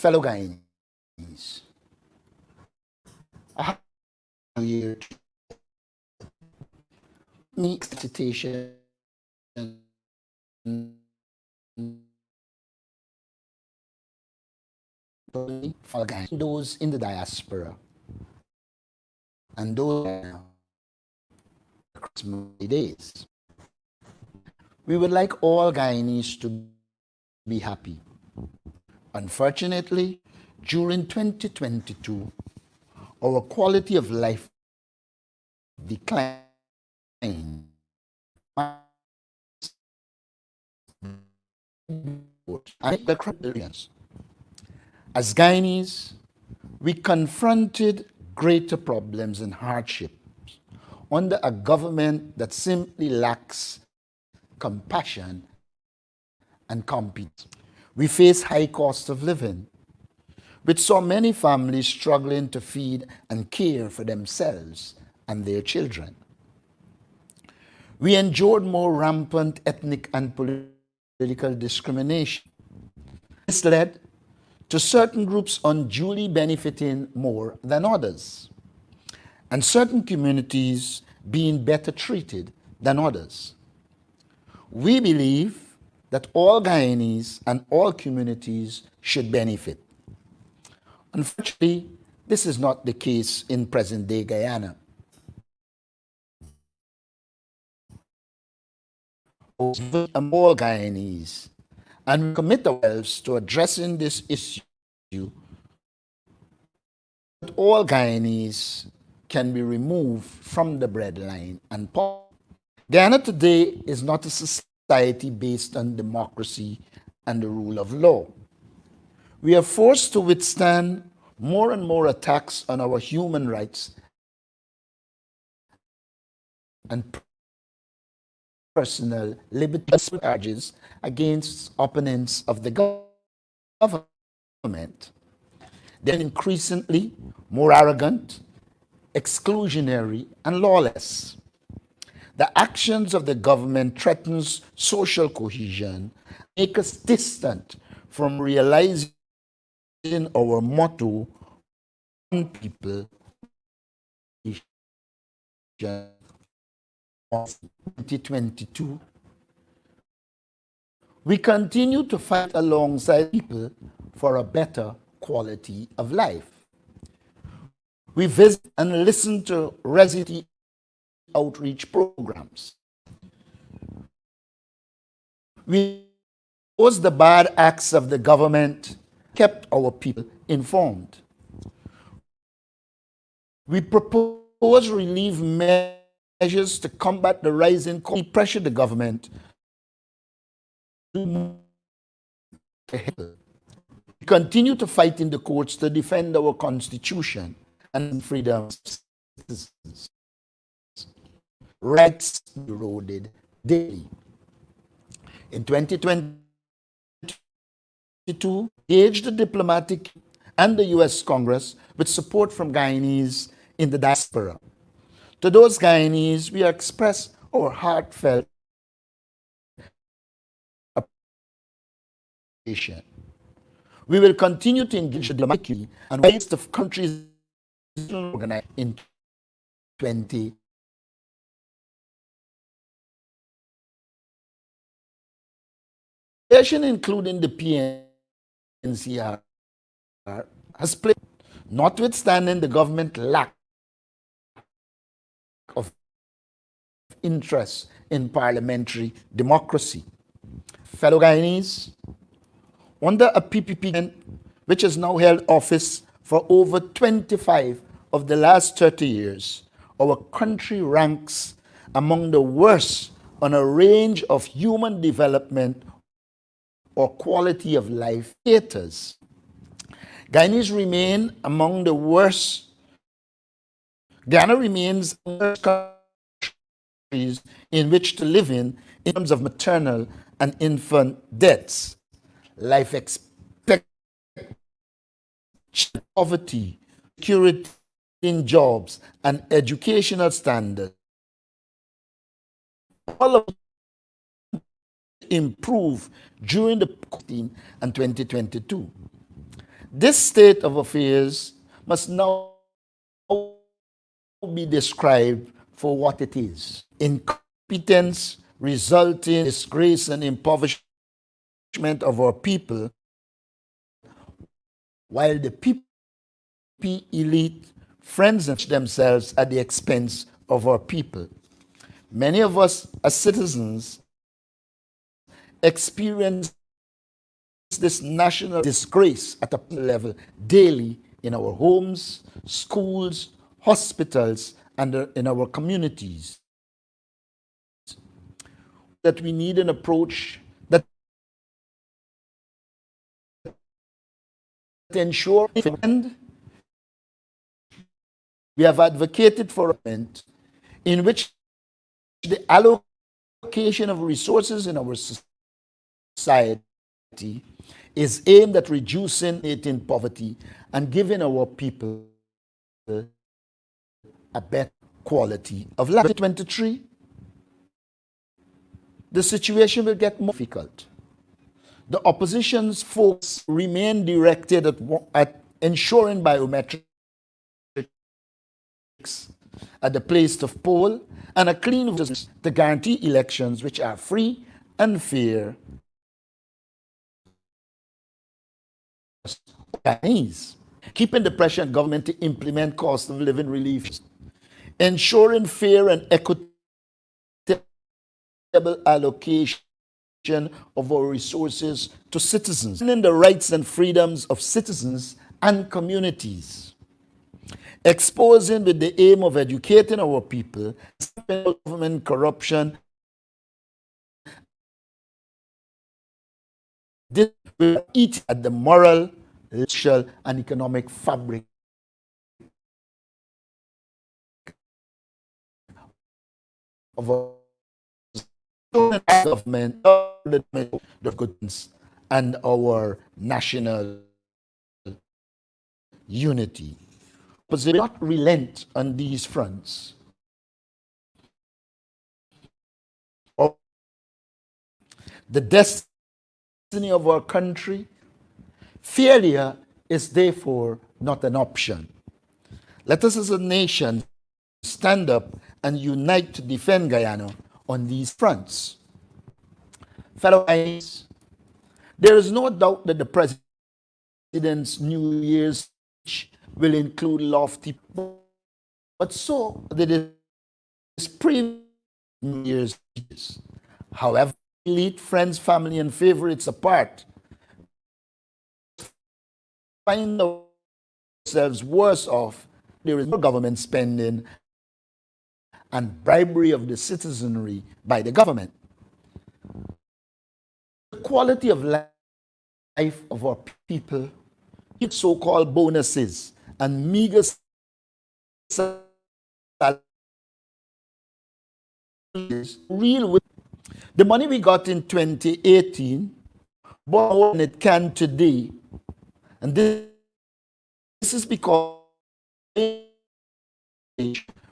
Fellow Guyanese, I have here me citation for those in the diaspora and those Christmas days. We would like all Guyanese to be happy. Unfortunately, during 2022, our quality of life declined. As Guyanese, we confronted greater problems and hardships under a government that simply lacks compassion and competence. We face high cost of living, which saw many families struggling to feed and care for themselves and their children. We endured more rampant ethnic and political discrimination. This led to certain groups unduly benefiting more than others, and certain communities being better treated than others. We believe that all Guyanese and all communities should benefit. Unfortunately, this is not the case in present-day Guyana. All Guyanese, and we commit ourselves to addressing this issue that all Guyanese can be removed from the breadline and poverty. Guyana today is not a society based on democracy and the rule of law. We are forced to withstand more and more attacks on our human rights and personal liberty charges against opponents of the government. They're increasingly more arrogant, exclusionary, and lawless. The actions of the government threatens social cohesion, make us distant from realizing our motto, one people, 2022. We continue to fight alongside people for a better quality of life. We visit and listen to resident outreach programs. We oppose the bad acts of the government, kept our people informed. We propose relief measures to combat the rising cost. We pressure the government to move ahead. We continue to fight in the courts to defend our constitution and freedoms of citizens. Rights eroded daily. In 2022, engaged the diplomatic and the U.S. Congress with support from Guyanese in the diaspora. To those Guyanese, we express our heartfelt appreciation. We will continue to engage diplomatically and ways of countries organized in 20. Including the PNCR, has played, notwithstanding the government lack of interest in parliamentary democracy. Fellow Guyanese, under a PPP which has now held office for over 25 of the last 30 years, our country ranks among the worst on a range of human development or quality of life indicators. Guyanese remain among the worst. Guyana remains among the countries in which to live in terms of maternal and infant deaths, life expectancy, poverty, security in jobs, and educational standards. All of improve during the 2019 and 2022. This state of affairs must now be described for what it is: incompetence resulting in disgrace and impoverishment of our people, while the PP elite friends themselves at the expense of our people. Many of us as citizens experience this national disgrace at a level daily in our homes, schools, hospitals, and in our communities. That we need an approach that ensures, and we have advocated for a government in which the allocation of resources in our society is aimed at reducing it in poverty and giving our people a better quality of life. 2023, the situation will get more difficult. The opposition's focus remain directed at ensuring biometrics at the place of poll and a clean vote to guarantee elections which are free and fair. Keeping the pressure on government to implement cost of living relief, ensuring fair and equitable allocation of our resources to citizens, and the rights and freedoms of citizens and communities, exposing with the aim of educating our people, government corruption. This will eat at the moral, social, and economic fabric of our government, the goods, and our national unity. But they will not relent on these fronts. The destiny of our country, failure is therefore not an option. Let us as a nation stand up and unite to defend Guyana on these fronts. Fellow Guyanese, there is no doubt that the President's New Year's speech will include lofty, but so did his previous New Year's speeches. However, elite friends, family, and favorites apart, find ourselves worse off. There is more government spending and bribery of the citizenry by the government. The quality of life of our people, so-called bonuses and meager salaries, real with the money we got in 2018, more than it can today. And this is because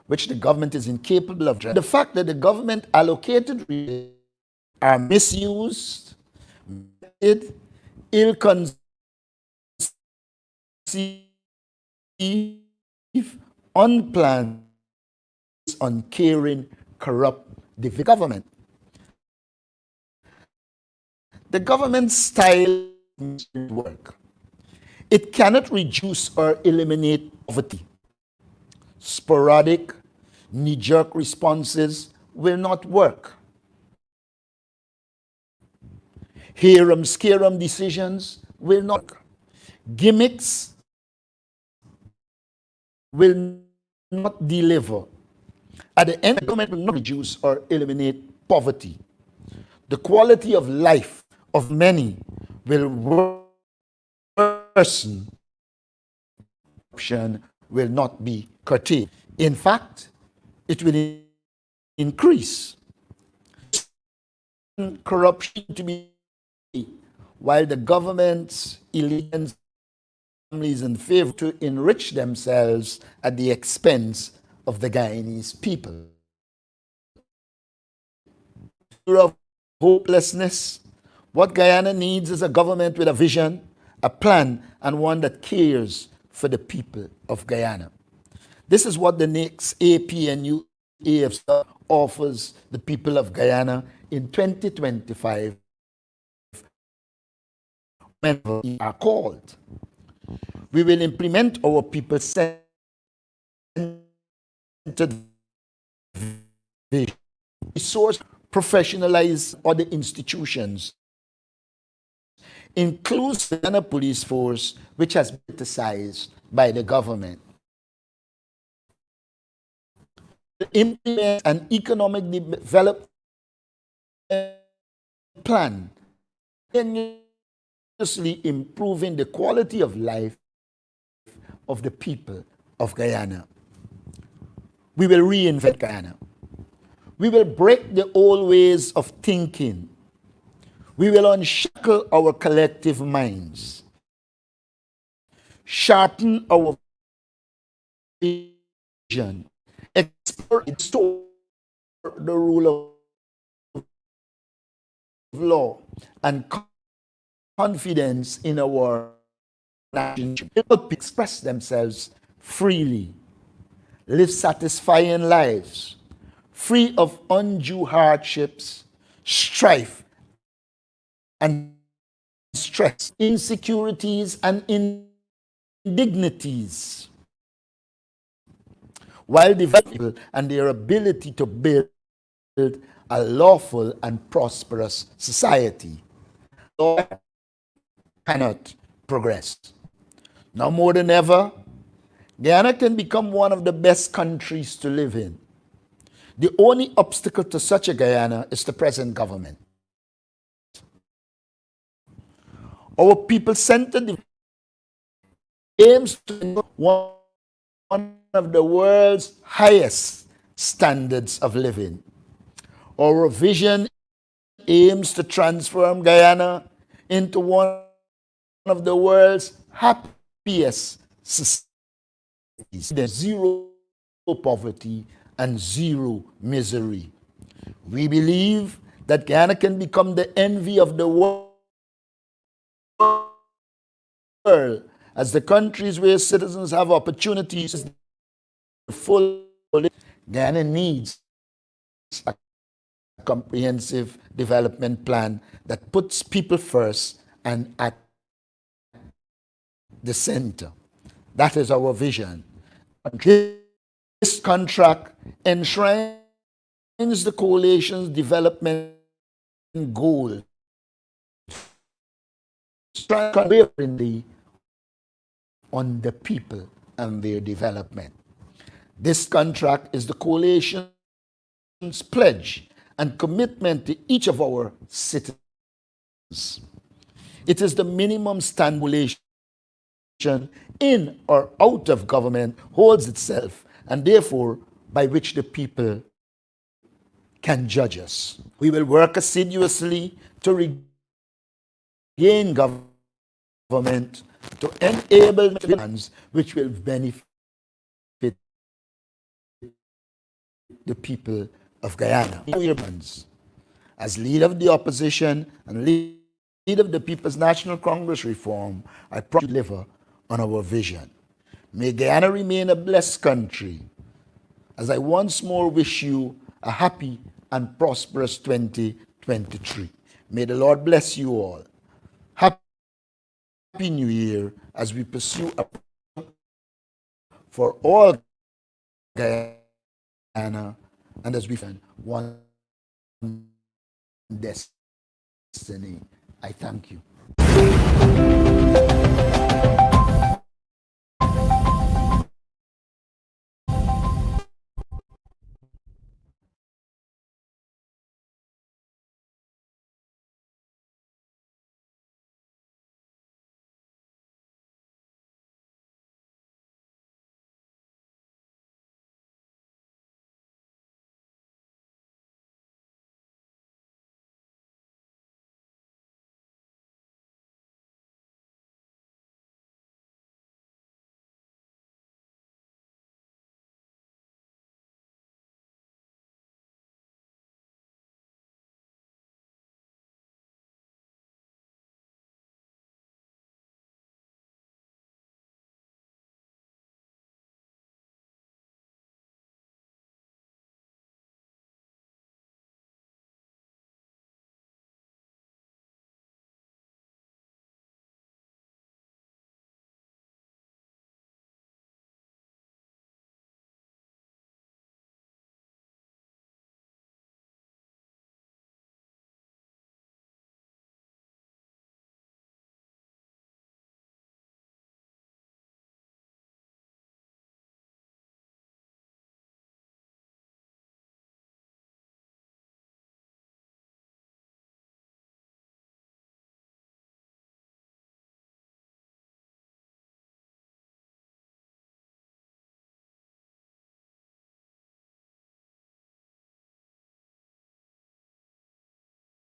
which the government is incapable of addressing. The fact that the government allocated are misused, ill-conceived, unplanned, uncaring, corrupt government. The government style work. It cannot reduce or eliminate poverty. Sporadic, knee-jerk responses will not work. Harum-scarum decisions will not work. Gimmicks will not deliver. At the end, the government will not reduce or eliminate poverty. The quality of life of many will worsen. Corruption will not be curtailed. In fact, it will increase. Corruption to be, while the government's elite families in favor to enrich themselves at the expense of the Guyanese people. Of hopelessness, what Guyana needs is a government with a vision a plan, and one that cares for the people of Guyana. This is what the next APNU AFC offers the people of Guyana in 2025 when we are called. We will implement our people-centered vision, resource, professionalize other institutions, includes the Ghana Police Force, which has been criticized by the government. Implement an economic development plan, continuously improving the quality of life of the people of Guyana. We will reinvent Guyana. We will break the old ways of thinking. We will unshackle our collective minds, sharpen our vision, explore the rule of law, and confidence in our nation. People express themselves freely, live satisfying lives, free of undue hardships, strife, and stress, insecurities, and indignities, while developing and their ability to build a lawful and prosperous society. Law cannot progress. Now more than ever, Guyana can become one of the best countries to live in. The only obstacle to such a Guyana is the present government. Our people-centered aims to one of the world's highest standards of living. Our vision aims to transform Guyana into one of the world's happiest societies. There's zero poverty and zero misery. We believe that Guyana can become the envy of the world as the countries where citizens have opportunities full. Guyana needs a comprehensive development plan that puts people first and at the center. That is our vision. This contract enshrines the coalition's development goal, unwaveringly on the people and their development. This contract is the coalition's pledge and commitment to each of our citizens. It is the minimum standard in or out of government holds itself, and therefore by which the people can judge us. We will work assiduously to regain government, to enable plans which will benefit the people of Guyana. As leader of the opposition and leader of the People's National Congress reform, I promise to deliver on our vision. May Guyana remain a blessed country, as I once more wish you a happy and prosperous 2023. May the Lord bless you all. Happy New Year as we pursue for all Guyana and as we find one destiny. I thank you.